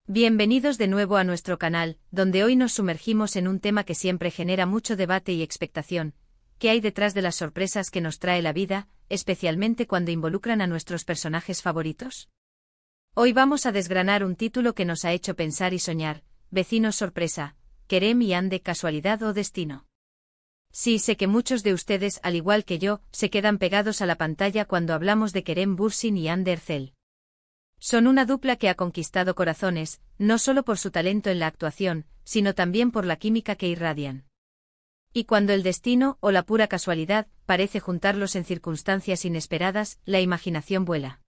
Bienvenidos de nuevo a nuestro canal, donde hoy nos sumergimos en un tema que siempre genera mucho debate y expectación: ¿qué hay detrás de las sorpresas que nos trae la vida, especialmente cuando involucran a nuestros personajes favoritos? Hoy vamos a desgranar un título que nos ha hecho pensar y soñar: Vecinos sorpresa, Kerem y Ande, ¿casualidad o destino? Sí, sé que muchos de ustedes, al igual que yo, se quedan pegados a la pantalla cuando hablamos de Kerem Bürsin y Hande Erçel. Son una dupla que ha conquistado corazones, no solo por su talento en la actuación, sino también por la química que irradian. Y cuando el destino, o la pura casualidad, parece juntarlos en circunstancias inesperadas, la imaginación vuela.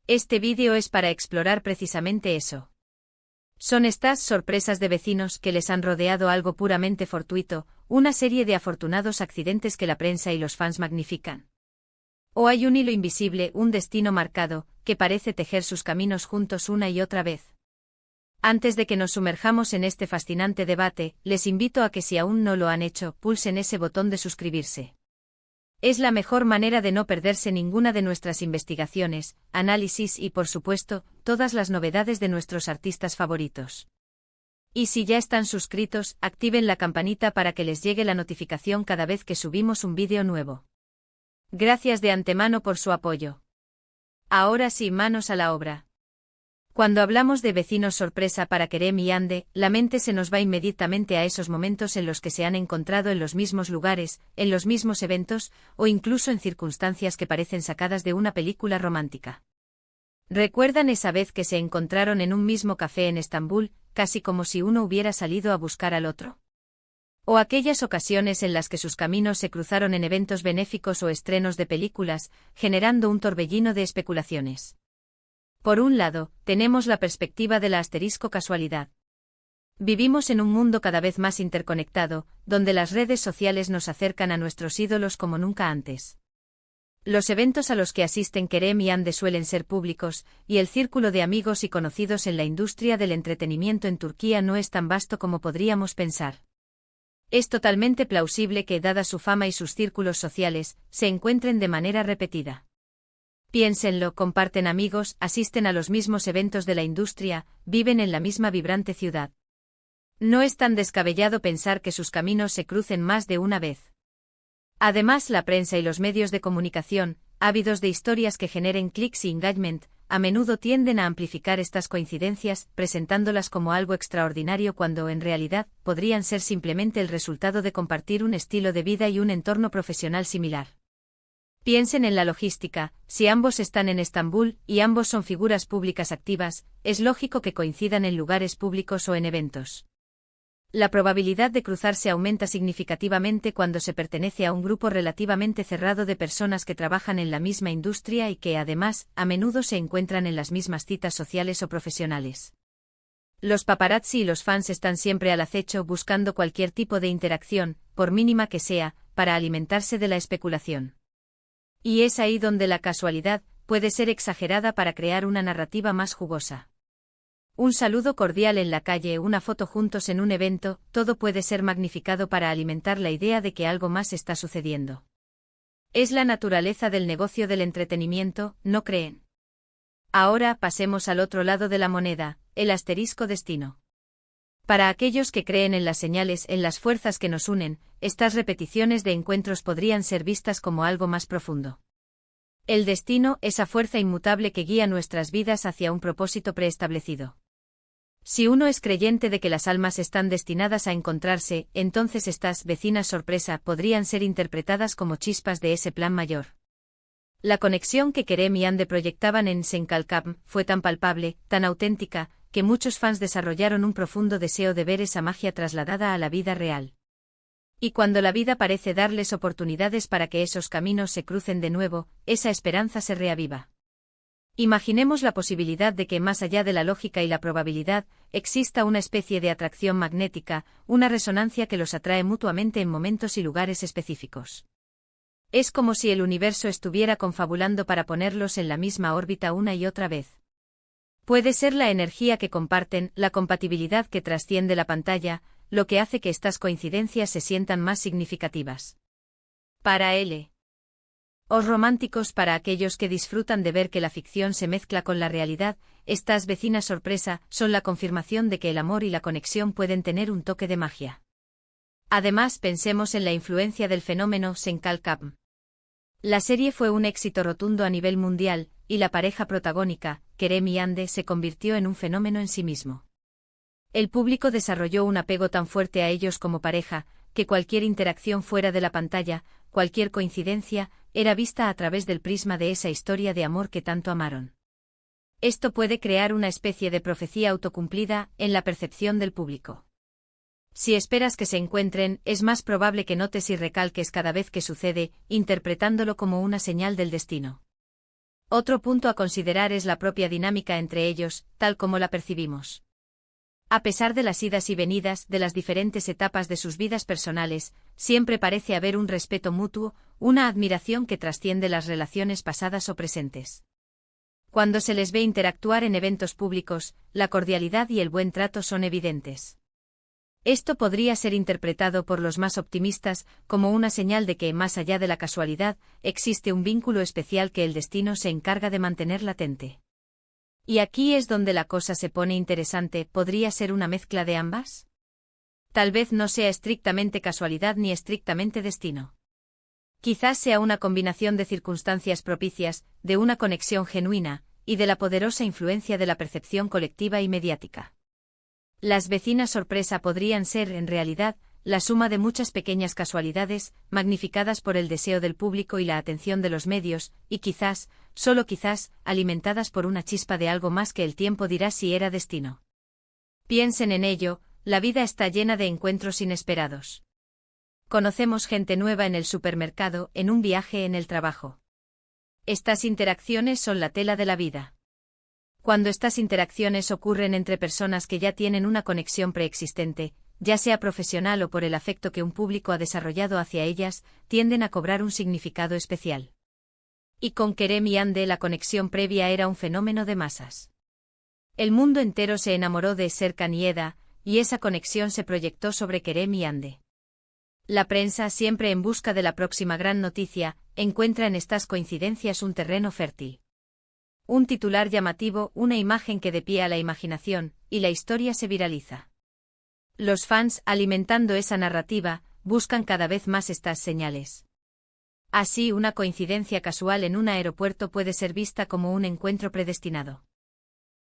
Este vídeo es para explorar precisamente eso. Son estas sorpresas de vecinos que les han rodeado algo puramente fortuito, una serie de afortunados accidentes que la prensa y los fans magnifican. ¿O hay un hilo invisible, un destino marcado, que parece tejer sus caminos juntos una y otra vez? Antes de que nos sumerjamos en este fascinante debate, les invito a que, si aún no lo han hecho, pulsen ese botón de suscribirse. Es la mejor manera de no perderse ninguna de nuestras investigaciones, análisis y, por supuesto, todas las novedades de nuestros artistas favoritos. Y si ya están suscritos, activen la campanita para que les llegue la notificación cada vez que subimos un vídeo nuevo. Gracias de antemano por su apoyo. Ahora sí, manos a la obra. Cuando hablamos de vecinos sorpresa para Kerem y Hande, la mente se nos va inmediatamente a esos momentos en los que se han encontrado en los mismos lugares, en los mismos eventos, o incluso en circunstancias que parecen sacadas de una película romántica. ¿Recuerdan esa vez que se encontraron en un mismo café en Estambul, casi como si uno hubiera salido a buscar al otro? ¿O aquellas ocasiones en las que sus caminos se cruzaron en eventos benéficos o estrenos de películas, generando un torbellino de especulaciones? Por un lado, tenemos la perspectiva de la asterisco casualidad. Vivimos en un mundo cada vez más interconectado, donde las redes sociales nos acercan a nuestros ídolos como nunca antes. Los eventos a los que asisten Kerem y Hande suelen ser públicos, y el círculo de amigos y conocidos en la industria del entretenimiento en Turquía no es tan vasto como podríamos pensar. Es totalmente plausible que, dada su fama y sus círculos sociales, se encuentren de manera repetida. Piénsenlo: comparten amigos, asisten a los mismos eventos de la industria, viven en la misma vibrante ciudad. No es tan descabellado pensar que sus caminos se crucen más de una vez. Además, la prensa y los medios de comunicación, ávidos de historias que generen clics y engagement, a menudo tienden a amplificar estas coincidencias, presentándolas como algo extraordinario cuando, en realidad, podrían ser simplemente el resultado de compartir un estilo de vida y un entorno profesional similar. Piensen en la logística: si ambos están en Estambul, y ambos son figuras públicas activas, es lógico que coincidan en lugares públicos o en eventos. La probabilidad de cruzarse aumenta significativamente cuando se pertenece a un grupo relativamente cerrado de personas que trabajan en la misma industria y que, además, a menudo se encuentran en las mismas citas sociales o profesionales. Los paparazzi y los fans están siempre al acecho, buscando cualquier tipo de interacción, por mínima que sea, para alimentarse de la especulación. Y es ahí donde la casualidad puede ser exagerada para crear una narrativa más jugosa. Un saludo cordial en la calle, una foto juntos en un evento, todo puede ser magnificado para alimentar la idea de que algo más está sucediendo. Es la naturaleza del negocio del entretenimiento, ¿no creen? Ahora pasemos al otro lado de la moneda, el asterisco destino. Para aquellos que creen en las señales, en las fuerzas que nos unen, estas repeticiones de encuentros podrían ser vistas como algo más profundo. El destino, esa fuerza inmutable que guía nuestras vidas hacia un propósito preestablecido. Si uno es creyente de que las almas están destinadas a encontrarse, entonces estas vecinas sorpresa podrían ser interpretadas como chispas de ese plan mayor. La conexión que Kerem y Hande proyectaban en Senkalkam fue tan palpable, tan auténtica, que muchos fans desarrollaron un profundo deseo de ver esa magia trasladada a la vida real. Y cuando la vida parece darles oportunidades para que esos caminos se crucen de nuevo, esa esperanza se reaviva. Imaginemos la posibilidad de que, más allá de la lógica y la probabilidad, exista una especie de atracción magnética, una resonancia que los atrae mutuamente en momentos y lugares específicos. Es como si el universo estuviera confabulando para ponerlos en la misma órbita una y otra vez. Puede ser la energía que comparten, la compatibilidad que trasciende la pantalla, lo que hace que estas coincidencias se sientan más significativas. Para L. Os románticos, para aquellos que disfrutan de ver que la ficción se mezcla con la realidad, estas vecinas sorpresa son la confirmación de que el amor y la conexión pueden tener un toque de magia. Además, pensemos en la influencia del fenómeno Senkalkapm. La serie fue un éxito rotundo a nivel mundial, y la pareja protagónica, Kerem y Ande, se convirtió en un fenómeno en sí mismo. El público desarrolló un apego tan fuerte a ellos como pareja, que cualquier interacción fuera de la pantalla, cualquier coincidencia, era vista a través del prisma de esa historia de amor que tanto amaron. Esto puede crear una especie de profecía autocumplida en la percepción del público. Si esperas que se encuentren, es más probable que notes y recalques cada vez que sucede, interpretándolo como una señal del destino. Otro punto a considerar es la propia dinámica entre ellos, tal como la percibimos. A pesar de las idas y venidas de las diferentes etapas de sus vidas personales, siempre parece haber un respeto mutuo, una admiración que trasciende las relaciones pasadas o presentes. Cuando se les ve interactuar en eventos públicos, la cordialidad y el buen trato son evidentes. Esto podría ser interpretado por los más optimistas como una señal de que, más allá de la casualidad, existe un vínculo especial que el destino se encarga de mantener latente. Y aquí es donde la cosa se pone interesante. ¿Podría ser una mezcla de ambas? Tal vez no sea estrictamente casualidad ni estrictamente destino. Quizás sea una combinación de circunstancias propicias, de una conexión genuina, y de la poderosa influencia de la percepción colectiva y mediática. Las vecinas sorpresa podrían ser, en realidad, la suma de muchas pequeñas casualidades, magnificadas por el deseo del público y la atención de los medios, y quizás, solo quizás, alimentadas por una chispa de algo más que el tiempo dirá si era destino. Piensen en ello, la vida está llena de encuentros inesperados. Conocemos gente nueva en el supermercado, en un viaje, en el trabajo. Estas interacciones son la tela de la vida. Cuando estas interacciones ocurren entre personas que ya tienen una conexión preexistente, ya sea profesional o por el afecto que un público ha desarrollado hacia ellas, tienden a cobrar un significado especial. Y con Kerem y Ande la conexión previa era un fenómeno de masas. El mundo entero se enamoró de Serkan y Eda, y esa conexión se proyectó sobre Kerem y Ande. La prensa, siempre en busca de la próxima gran noticia, encuentra en estas coincidencias un terreno fértil. Un titular llamativo, una imagen que dé pie a la imaginación, y la historia se viraliza. Los fans, alimentando esa narrativa, buscan cada vez más estas señales. Así, una coincidencia casual en un aeropuerto puede ser vista como un encuentro predestinado.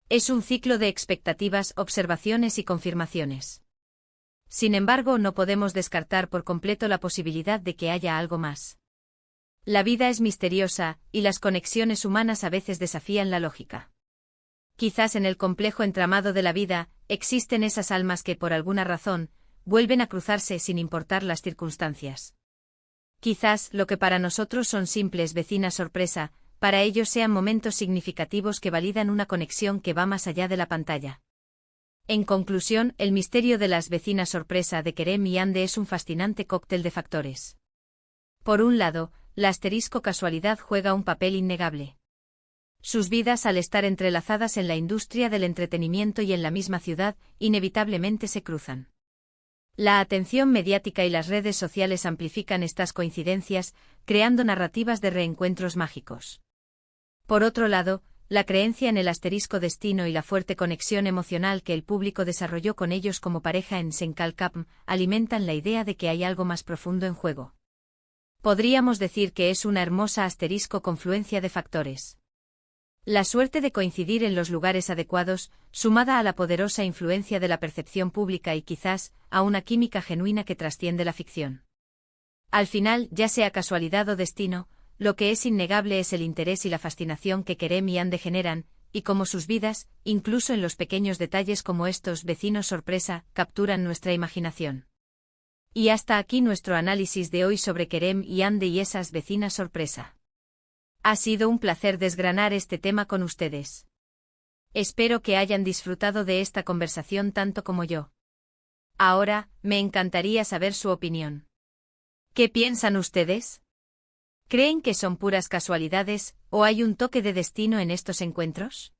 Es un ciclo de expectativas, observaciones y confirmaciones. Sin embargo, no podemos descartar por completo la posibilidad de que haya algo más. La vida es misteriosa, y las conexiones humanas a veces desafían la lógica. Quizás en el complejo entramado de la vida, existen esas almas que por alguna razón, vuelven a cruzarse sin importar las circunstancias. Quizás lo que para nosotros son simples vecinas sorpresa, para ellos sean momentos significativos que validan una conexión que va más allá de la pantalla. En conclusión, el misterio de las vecinas sorpresa de Kerem y Ande es un fascinante cóctel de factores. Por un lado, la asterisco casualidad juega un papel innegable. Sus vidas, al estar entrelazadas en la industria del entretenimiento y en la misma ciudad, inevitablemente se cruzan. La atención mediática y las redes sociales amplifican estas coincidencias, creando narrativas de reencuentros mágicos. Por otro lado, la creencia en el asterisco destino y la fuerte conexión emocional que el público desarrolló con ellos como pareja en Senkalkapm alimentan la idea de que hay algo más profundo en juego. Podríamos decir que es una hermosa asterisco confluencia de factores. La suerte de coincidir en los lugares adecuados, sumada a la poderosa influencia de la percepción pública y quizás a una química genuina que trasciende la ficción. Al final, ya sea casualidad o destino, lo que es innegable es el interés y la fascinación que Kerem y Ande generan, y cómo sus vidas, incluso en los pequeños detalles como estos vecinos sorpresa, capturan nuestra imaginación. Y hasta aquí nuestro análisis de hoy sobre Kerem y Ande y esas vecinas sorpresa. Ha sido un placer desgranar este tema con ustedes. Espero que hayan disfrutado de esta conversación tanto como yo. Ahora, me encantaría saber su opinión. ¿Qué piensan ustedes? ¿Creen que son puras casualidades, o hay un toque de destino en estos encuentros?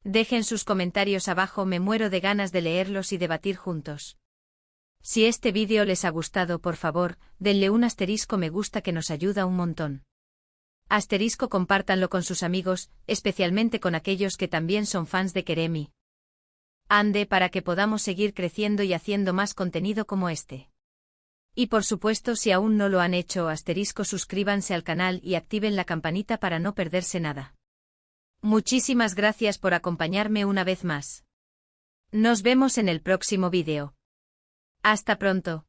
Dejen sus comentarios abajo, me muero de ganas de leerlos y debatir juntos. Si este vídeo les ha gustado, por favor, denle un asterisco me gusta que nos ayuda un montón. Asterisco compártanlo con sus amigos, especialmente con aquellos que también son fans de Keremi. Ande para que podamos seguir creciendo y haciendo más contenido como este. Y por supuesto si aún no lo han hecho asterisco suscríbanse al canal y activen la campanita para no perderse nada. Muchísimas gracias por acompañarme una vez más. Nos vemos en el próximo vídeo. Hasta pronto.